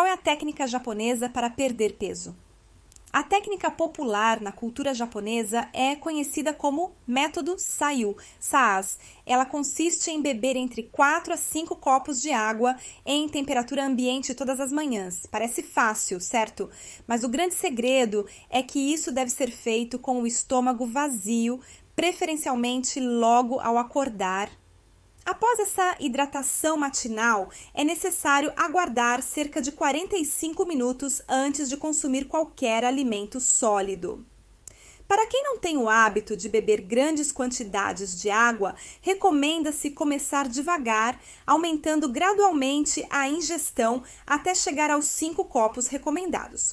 é a técnica japonesa para perder peso? A técnica popular na cultura japonesa é conhecida como método Sayu, Saas. Ela consiste em beber entre 4 a 5 copos de água em temperatura ambiente todas as manhãs. Parece fácil, certo? Mas o grande segredo é que isso deve ser feito com o estômago vazio, preferencialmente logo ao acordar. Após essa hidratação matinal, é necessário aguardar cerca de 45 minutos antes de consumir qualquer alimento sólido. Para quem não tem o hábito de beber grandes quantidades de água, recomenda-se começar devagar, aumentando gradualmente a ingestão até chegar aos 5 copos recomendados.